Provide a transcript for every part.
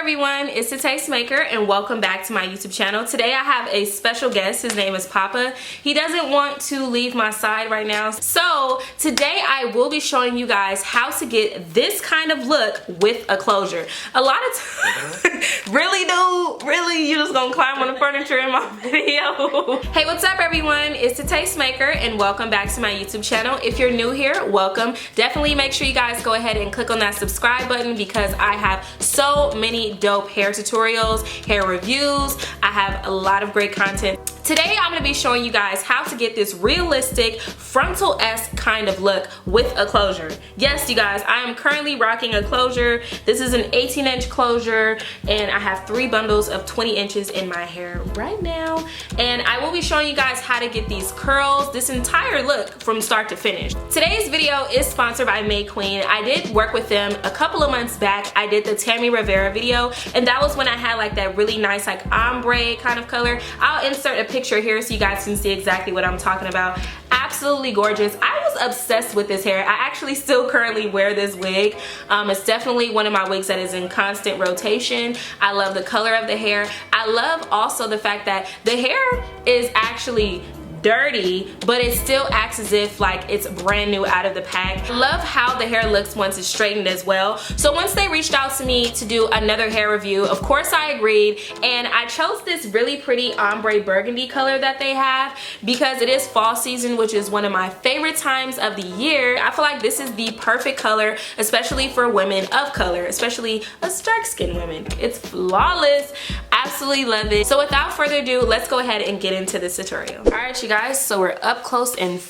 everyone, it's the Tastemaker and welcome back to my YouTube channel. Today I have a special guest. His name is Papa. He doesn't want to leave my side right now. So today I will be showing you guys how to get this kind of look with a closure. A lot of times, really dude, really you just gonna climb on the furniture in my video. Hey, what's up everyone? It's the Tastemaker and welcome back to my YouTube channel. If you're new here, welcome. Definitely make sure you guys go ahead and click on that subscribe button because I have so many dope hair tutorials, hair reviews. I have a lot of great content. Today I'm going to be showing you guys how to get this realistic frontal-esque kind of look with a closure. Yes, you guys, I am currently rocking a closure. This is an 18-inch closure and I have 3 bundles of 20 inches in my hair right now. And I will be showing you guys how to get these curls, this entire look from start to finish. Today's video is sponsored by May Queen. I did work with them a couple of months back. I did the Tammy Rivera video and that was when I had like that really nice like ombre kind of color. I'll insert a picture here so you guys can see exactly what I'm talking about. Absolutely gorgeous. I was obsessed with this hair. I actually still currently wear this wig. It's definitely one of my wigs that is in constant rotation. I love the color of the hair. I love also the fact that the hair is actually dirty, but it still acts as if like it's brand new out of the pack. I love how the hair looks once it's straightened as well. So once they reached out to me to do another hair review, of course I agreed, and I chose this really pretty ombre burgundy color that they have because it is fall season, which is one of my favorite times of the year. I feel like this is the perfect color, especially for women of color, especially us dark-skinned women. It's flawless. Absolutely love it. So without further ado, let's go ahead and get into this tutorial. All right, you guys, so we're up close and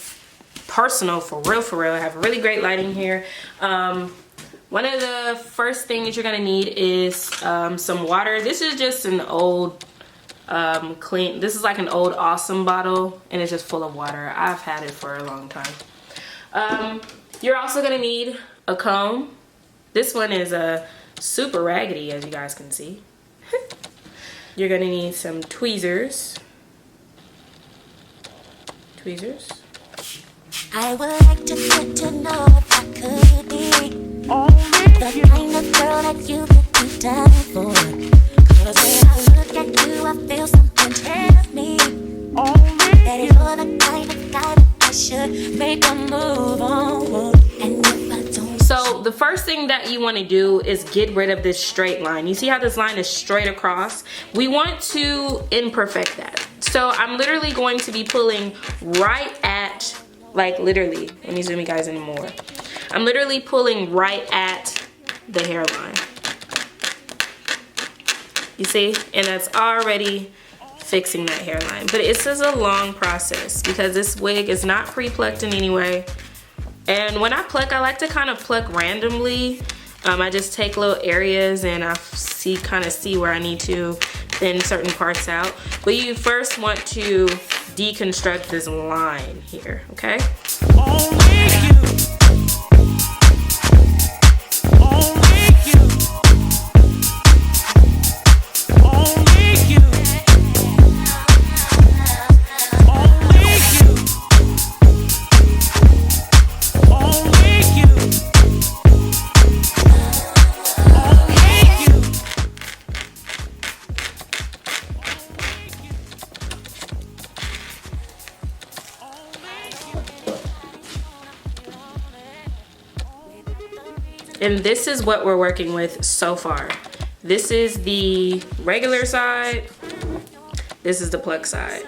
personal for real. I have really great lighting here. One of the first things you're gonna need is some water. This is just an old this is like an old Awesome bottle and it's just full of water. I've had it for a long time. You're also gonna need a comb. This one is super raggedy, as you guys can see. You're gonna need some tweezers. I would like to get to know if I could be the kind of girl that you could be down for. Cause when I look at you, I feel something tell me that you're the kind of guy that I should make a move on. And if I don't, so the first thing that you want to do is get rid of this straight line. You see how this line is straight across? We want to imperfect that. So I'm literally going to be pulling right at, like literally, let me zoom you guys in more. I'm literally pulling right at the hairline. You see? And that's already fixing that hairline. But it's just a long process because this wig is not pre-plucked in any way. And when I pluck, I like to kind of pluck randomly. I just take little areas and I kind of see where I need to thin certain parts out. But you first want to deconstruct this line here, okay? And this is what we're working with so far. This is the regular side. This is the pluck side.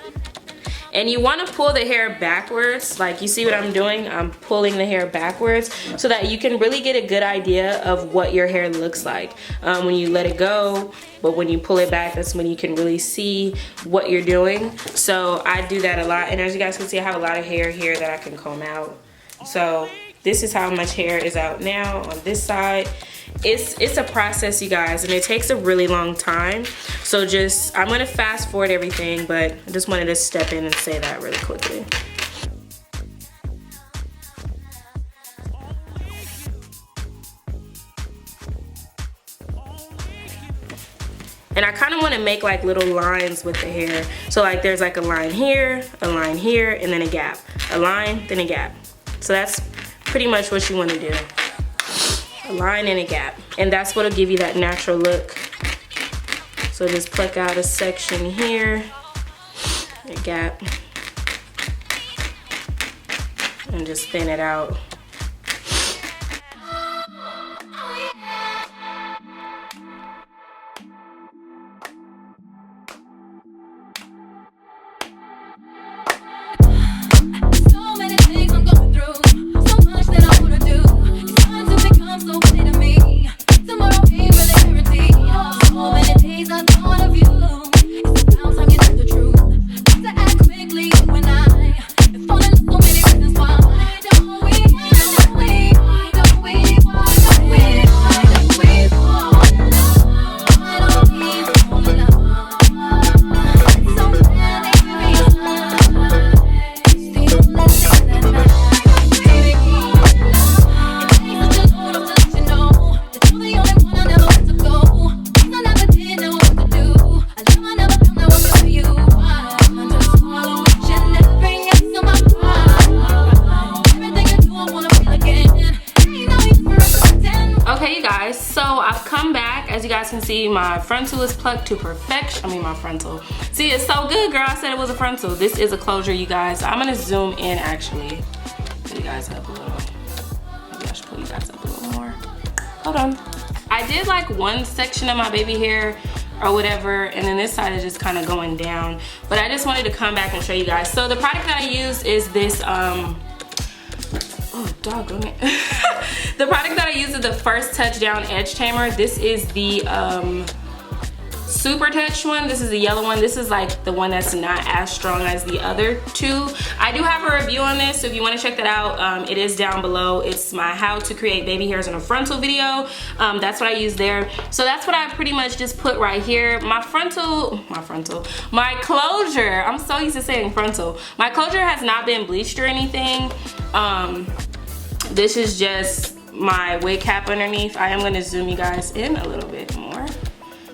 And you want to pull the hair backwards. Like you see what I'm doing? I'm pulling the hair backwards so that you can really get a good idea of what your hair looks like when you let it go. But when you pull it back, that's when you can really see what you're doing. So I do that a lot. And as you guys can see, I have a lot of hair here that I can comb out. So this is how much hair is out now on this side. It's a process, you guys, and it takes a really long time. So I'm gonna fast forward everything, but I just wanted to step in and say that really quickly. And I kind of want to make like little lines with the hair. So like there's like a line here, and then a gap. A line, then a gap. So that's pretty much what you want to do. A line and a gap. And that's what'll give you that natural look So just pluck out a section here, a gap, and just thin it out. See, my frontal is plucked to perfection. I mean, my frontal. See, it's so good, girl. I said it was a frontal. This is a closure, you guys. I'm gonna zoom in, actually. Pull you guys up a little. Maybe I should pull you guys up a little more. Hold on. I did like one section of my baby hair or whatever, and then this side is just kind of going down. But I just wanted to come back and show you guys. So the product that I use is this, oh, doggone it. The product that I use is the First Touchdown Edge Tamer. This is the Super Touch one. This is the yellow one. This is like the one that's not as strong as the other two. I do have a review on this, so if you want to check that out, it is down below. It's my how to create baby hairs in a frontal video. That's what I use there. So that's what I pretty much just put right here. My closure, I'm so used to saying frontal. My closure has not been bleached or anything. This is just my wig cap underneath. I am going to zoom you guys in a little bit more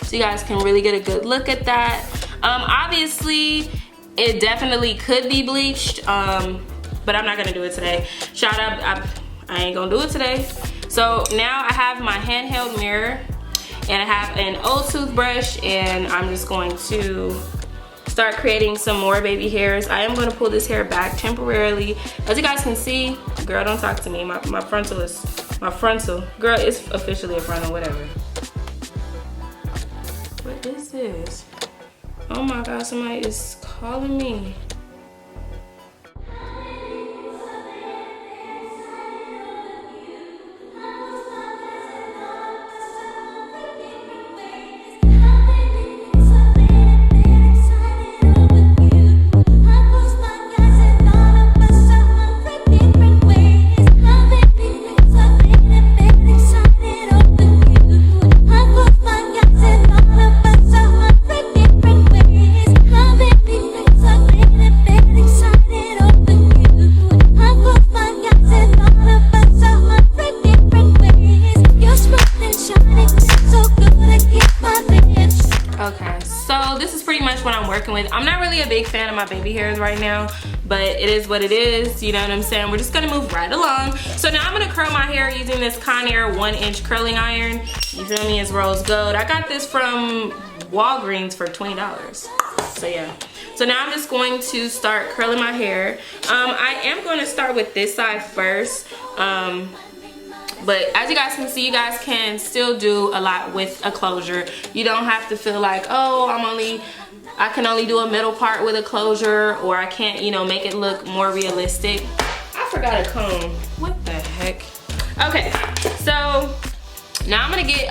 so you guys can really get a good look at that. Obviously it definitely could be bleached, but I'm not gonna do it today. Shout out, I ain't gonna do it today. So now I have my handheld mirror and I have an old toothbrush, and I'm just going to start creating some more baby hairs. I am going to pull this hair back temporarily. As you guys can see, girl, don't talk to me. My frontal is, girl, it's officially a frontal, whatever. What is this? Oh my God, somebody is calling me. I'm not really a big fan of my baby hairs right now, but it is what it is, you know what I'm saying? We're just gonna move right along. So now I'm gonna curl my hair using this Conair 1-inch curling iron. You feel me? It's rose gold. I got this from Walgreens for $20. So yeah. So now I'm just going to start curling my hair. I am going to start with this side first. But as you guys can see, you guys can still do a lot with a closure. You don't have to feel like, oh, I can only do a middle part with a closure, or I can't, you know, make it look more realistic. I forgot a comb. What the heck? Okay, so now I'm gonna get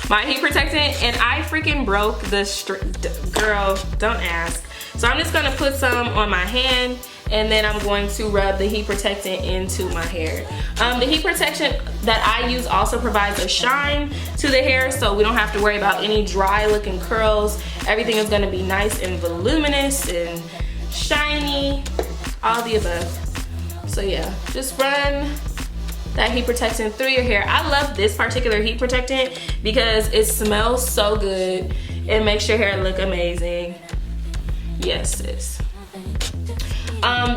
my heat protectant, and I freaking broke the girl, don't ask. So I'm just gonna put some on my hand, and then I'm going to rub the heat protectant into my hair. The heat protection that I use also provides a shine to the hair, so we don't have to worry about any dry looking curls. Everything is gonna be nice and voluminous and shiny, all the above. So yeah, just run that heat protectant through your hair. I love this particular heat protectant because it smells so good. It makes your hair look amazing. Yes, sis.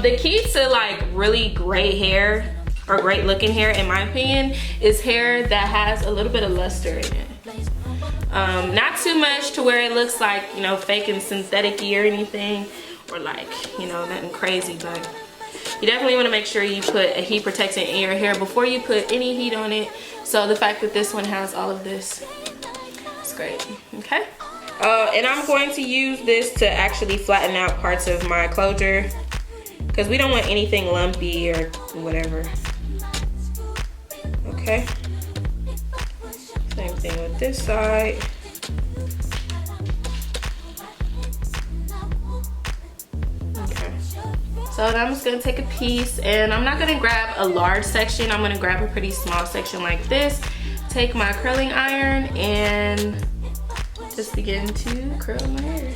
The key to like really great hair, or great looking hair in my opinion, is hair that has a little bit of luster in it. Not too much to where it looks like, you know, fake and synthetic-y or anything, or like, you know, nothing crazy, but you definitely want to make sure you put a heat protectant in your hair before you put any heat on it. So the fact that this one has all of this, it's great. Okay. And I'm going to use this to actually flatten out parts of my closure, because we don't want anything lumpy or whatever. Okay. Same thing with this side. Okay. So now I'm just gonna take a piece, and I'm not gonna grab a large section. I'm gonna grab a pretty small section like this. Take my curling iron and just begin to curl my hair.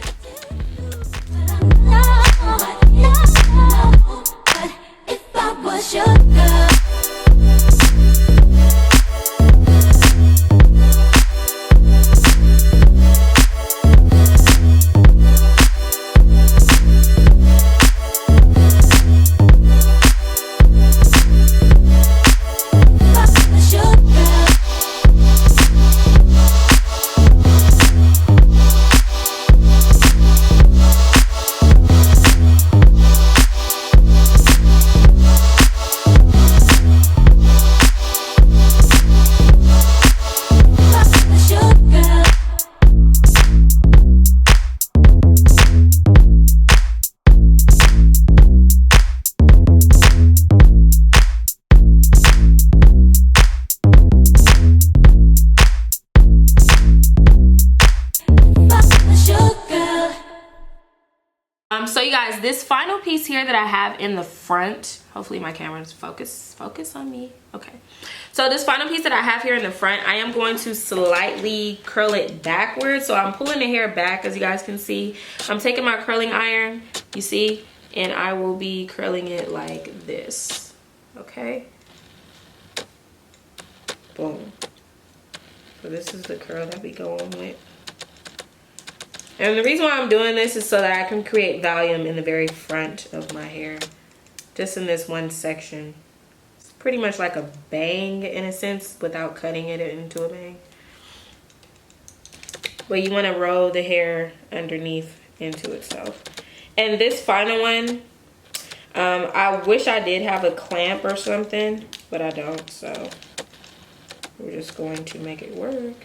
If I was your girl. So you guys, this final piece here that I have in the front, hopefully my camera's focus on me. Okay. So this final piece that I have here in the front, I am going to slightly curl it backwards. So I'm pulling the hair back, as you guys can see. I'm taking my curling iron, you see, and I will be curling it like this. Okay. Boom. So this is the curl that we go on with. And the reason why I'm doing this is so that I can create volume in the very front of my hair. Just in this one section. It's pretty much like a bang in a sense without cutting it into a bang. But you want to roll the hair underneath into itself. And this final one, I wish I did have a clamp or something, but I don't, so we're just going to make it work.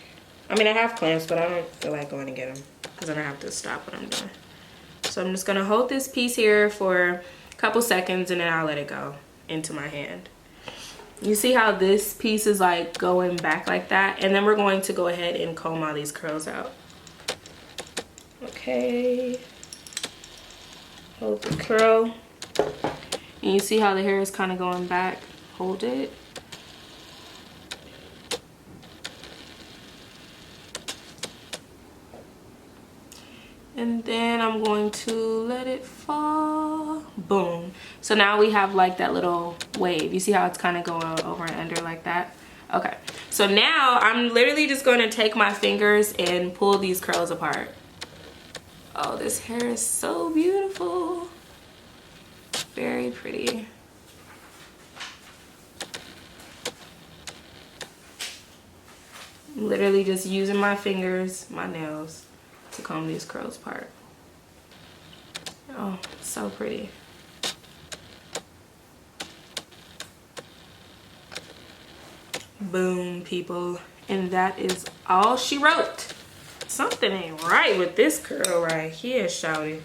I mean, I have clamps, but I don't feel like going to get them, because then I have to stop what I'm doing. So I'm just gonna hold this piece here for a couple seconds, and then I'll let it go into my hand. You see how this piece is like going back like that? And then we're going to go ahead and comb all these curls out. Okay. Hold the curl. And you see how the hair is kind of going back? Hold it. And then I'm going to let it fall. Boom. So now we have like that little wave. You see how it's kind of going over and under like that? Okay. So now I'm literally just going to take my fingers and pull these curls apart. Oh, this hair is so beautiful. Very pretty. I'm literally just using my fingers, my nails, to comb these curls apart. Oh, so pretty. Boom, people. And that is all she wrote. Something ain't right with this curl right here, shawty.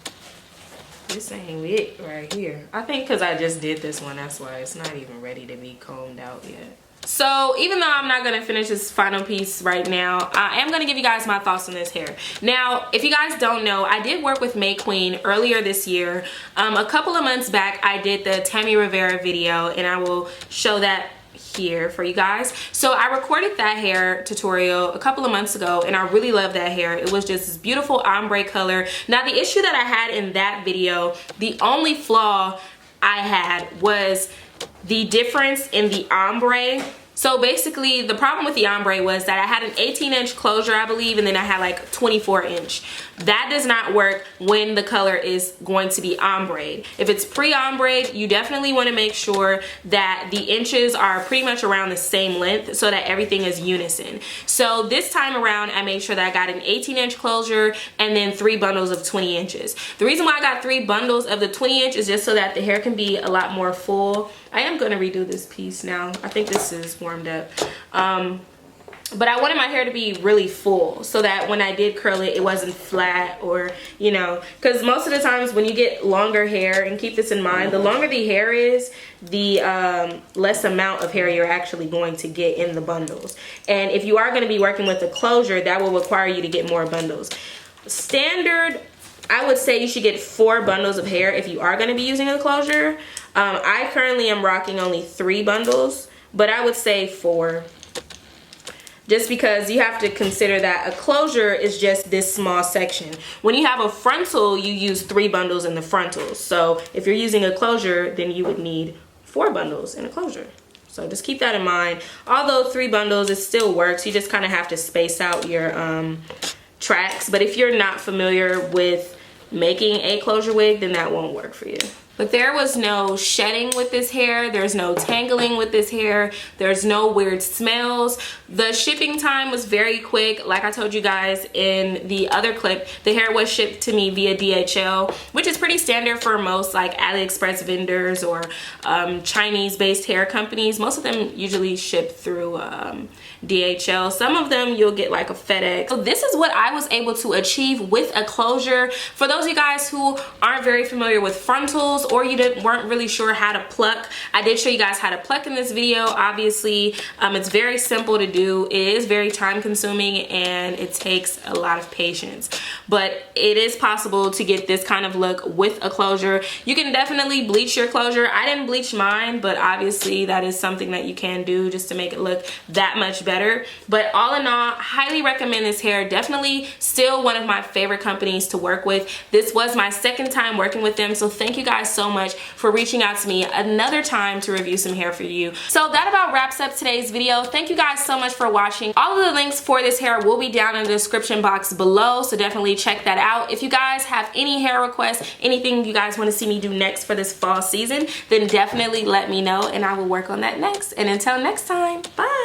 This ain't it right here. I think because I just did this one, that's why it's not even ready to be combed out yet. So even though I'm not going to finish this final piece right now, I am going to give you guys my thoughts on this hair. Now, if you guys don't know, I did work with May Queen earlier this year. A couple of months back, I did the Tammy Rivera video, and I will show that here for you guys. So I recorded that hair tutorial a couple of months ago, and I really love that hair. It was just this beautiful ombre color. Now, the issue that I had in that video, the only flaw I had was the difference in the ombre So basically the problem with the ombre was that I had an 18-inch closure, I believe, and then I had like 24-inch. That does not work when the color is going to be ombre. If it's pre-ombre, you definitely want to make sure that the inches are pretty much around the same length so that everything is unison. So this time around, I made sure that I got an 18-inch closure and then 3 bundles of 20 inches. The reason why I got 3 bundles of the 20-inch is just so that the hair can be a lot more full. I am going to redo this piece now. I think this is warmed up. But I wanted my hair to be really full so that when I did curl it, it wasn't flat, or, you know, because most of the times when you get longer hair, and keep this in mind, the longer the hair is, the less amount of hair you're actually going to get in the bundles. And if you are going to be working with a closure, that will require you to get more bundles. Standard, I would say you should get 4 bundles of hair if you are going to be using a closure. I currently am rocking only 3 bundles, but I would say 4. Just because you have to consider that a closure is just this small section. When you have a frontal, you use 3 bundles in the frontals. So if you're using a closure, then you would need 4 bundles in a closure. So just keep that in mind. Although 3 bundles, it still works. You just kind of have to space out your tracks. But if you're not familiar with making a closure wig, then that won't work for you. But there was no shedding with this hair. There's no tangling with this hair. There's no weird smells. The shipping time was very quick. Like I told you guys in the other clip, the hair was shipped to me via DHL, which is pretty standard for most like AliExpress vendors or Chinese-based hair companies. Most of them usually ship through DHL. Some of them you'll get like a FedEx. So this is what I was able to achieve with a closure. For those of you guys who aren't very familiar with frontals, or you weren't really sure how to pluck, I did show you guys how to pluck in this video. Obviously, it's very simple to do. It is very time consuming and it takes a lot of patience, but it is possible to get this kind of look with a closure. You can definitely bleach your closure. I didn't bleach mine, but obviously that is something that you can do just to make it look that much better. But all in all, highly recommend this hair. Definitely still one of my favorite companies to work with. This was my 2nd time working with them, so thank you guys so much for reaching out to me another time to review some hair for you. So that about wraps up today's video. Thank you guys so much for watching. All of the links for this hair will be down in the description box below, so definitely check that out. If you guys have any hair requests, anything you guys want to see me do next for this fall season, then definitely let me know and I will work on that next. And until next time, bye.